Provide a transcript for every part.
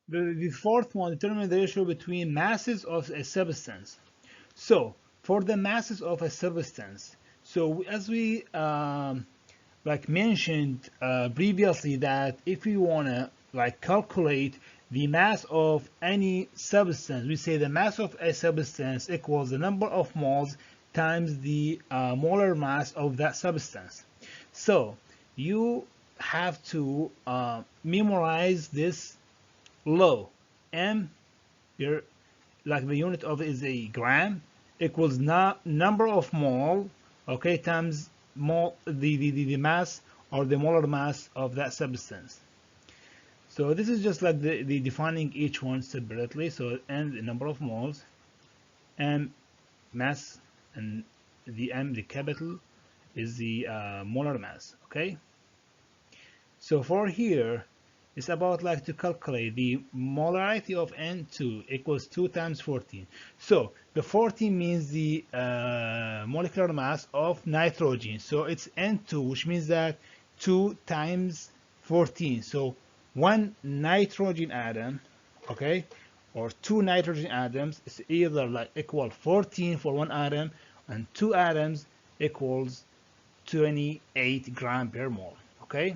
The fourth one, determine the ratio between masses of a substance. So for the masses of a substance, so as we like mentioned previously, that if we want to like calculate the mass of any substance, we say the mass of a substance equals the number of moles times the molar mass of that substance. So you have to memorize this law. M, your like the unit of it is a gram, equals number of mole, okay, times mole the mass or the molar mass of that substance. So this is just like the defining each one separately. So n, the number of moles, m, mass, and the m, the capital, is the molar mass. Okay. So for here, it's about like to calculate the molarity of N2 equals 2 times 14. So the 14 means the molecular mass of nitrogen. So it's N2, which means that 2 times 14. So one nitrogen atom, okay, or two nitrogen atoms is either like equal 14 for one atom, and two atoms equals 28 gram per mole. Okay.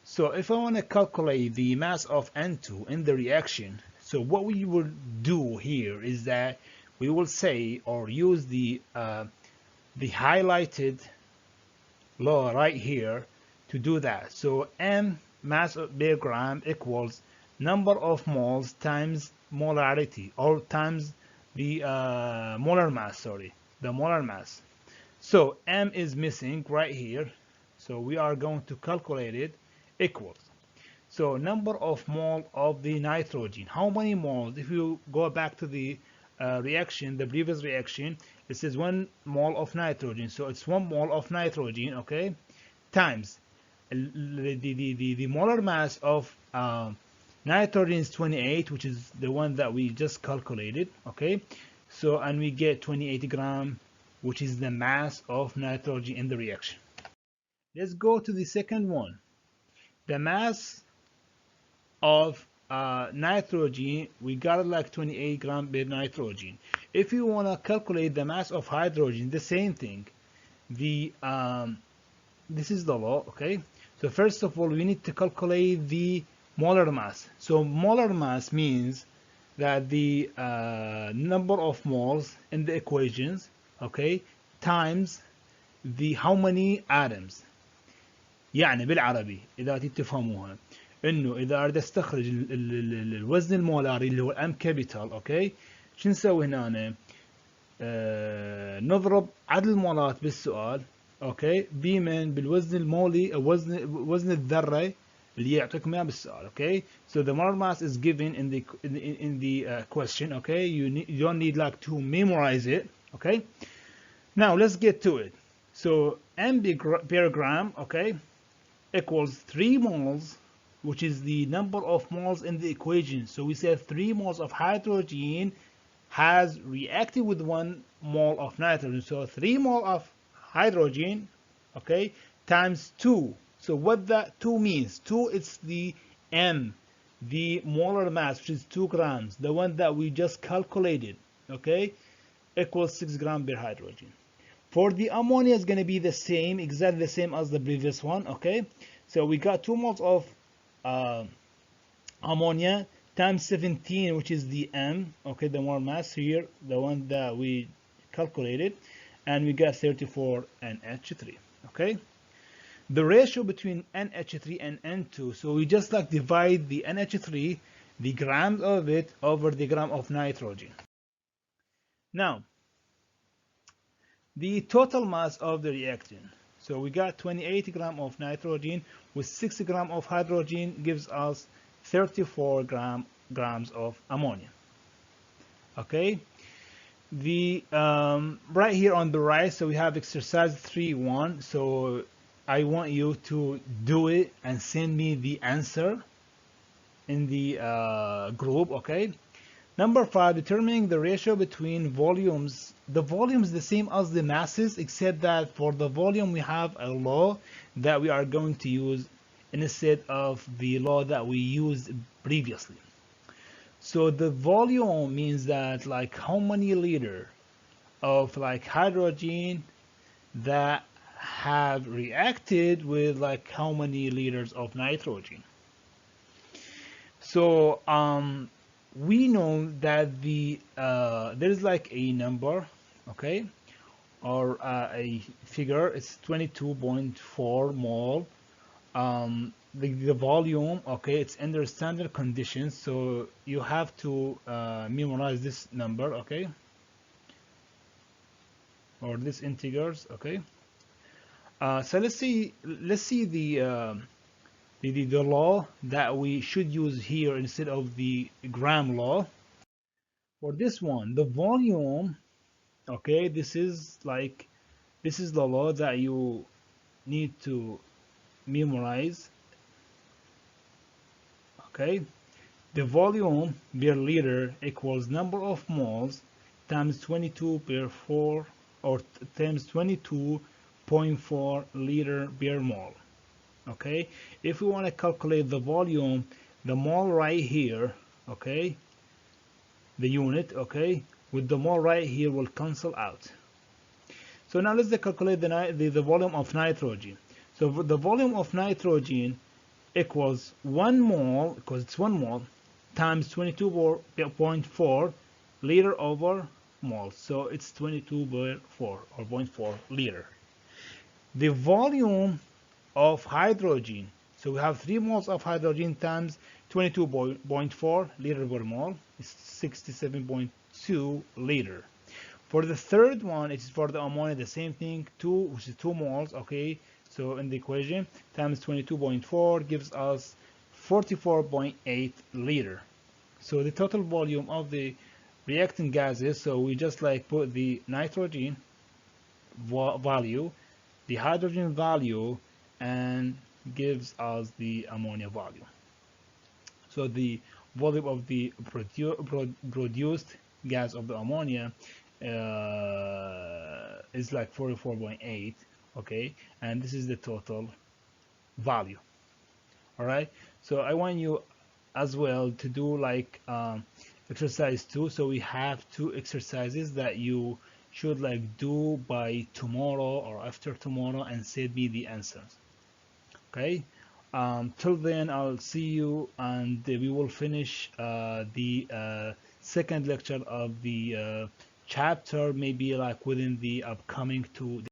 So if I want to calculate the mass of N2 in the reaction, so what we will do here is that we will say or use the highlighted law right here to do that. So M mass per gram equals number of moles times molarity, or times the molar mass, sorry, the molar mass. So M is missing right here, so we are going to calculate it, equals, so number of mole of the nitrogen. How many moles? If you go back to the reaction, the previous reaction, it says 1 mole of nitrogen. So it's 1 mole of nitrogen, okay, times the molar mass of nitrogen is 28, which is the one that we just calculated, okay. So, and we get 28 gram, which is the mass of nitrogen in the reaction. Let's go to the second one. The mass of nitrogen, we got it like 28 gram per nitrogen. If you want to calculate the mass of hydrogen, the same thing. The this is the law, okay. So first of all, we need to calculate the molar mass. So molar mass means that the number of moles in the equations, okay, times the how many atoms. يعني بالعربي اذا تفهموها، انه اذا اريد استخرج الوزن المولاري اللي هو الام كابيتال، اوكي، شو نسوي هنا؟ نضرب عدد المولات بالسؤال، اوكي، بمن بالوزن المولي، وزن الذره اللي يعطيكم اياه بالسؤال، اوكي. So the molar mass is given in the question, okay. You don't need like to memorize it, okay. Now let's get to it. So m per gram, okay, equals 3 moles, which is the number of moles in the equation. So we said 3 moles of hydrogen has reacted with 1 mole of nitrogen. So 3 mole of hydrogen, okay, times 2. So what that 2 means? 2 is the M, the molar mass, which is 2 grams, the one that we just calculated, okay, equals 6 gram per hydrogen. For the ammonia is going to be the same, exactly the same as the previous one, okay. So we got 2 moles of ammonia times 17, which is the M, okay, the molar mass here, the one that we calculated, and we got 34 NH3, okay. The ratio between NH3 and N2, so we just like divide the NH3, the grams of it, over the gram of nitrogen. Now, the total mass of the reactant. So we got 28 gram of nitrogen with 6 gram of hydrogen gives us 34 grams of ammonia. Okay. The right here on the right, so we have exercise 3.1. So I want you to do it and send me the answer in the group. Okay. Number 5, determining the ratio between volumes. The volume is the same as the masses, except that for the volume we have a law that we are going to use instead of the law that we used previously. So the volume means that like how many liter of like hydrogen that have reacted with like how many liters of nitrogen. So we know that there's like a number, okay, or a figure. It's 22.4 mole. The volume, okay, it's under standard conditions, so you have to memorize this number, okay, or these integers, okay. So let's see the law that we should use here instead of the gram law. For this one, the volume, okay, this is the law that you need to memorize, okay. The volume per liter equals number of moles times 22 per 4 or times 22.4 liter per mole. Okay, if we want to calculate the volume, the mole right here, okay, the unit, okay, with the mole right here will cancel out. So now let's calculate the volume of nitrogen. So the volume of nitrogen equals 1 mole, because it's 1 mole, times 22.4 liter over mole. So it's 22.4 or 0.4 liter. The volume of hydrogen, so we have 3 moles of hydrogen times 22.4 liter per mole is 67.2 liter. For the third one, it's for the ammonia, the same thing, 2, which is 2 moles, okay, so in the equation times 22.4 gives us 44.8 liter. So the total volume of the reactant gases, so we just like put the nitrogen value, the hydrogen value, and gives us the ammonia value. So the volume of the produced gas of the ammonia is like 44.8, okay, and this is the total value. All right, so I want you as well to do like exercise 2. So we have 2 exercises that you should like do by tomorrow or after tomorrow and send me the answers. Okay, till then I'll see you, and we will finish the second lecture of the chapter maybe like within the upcoming 2 days.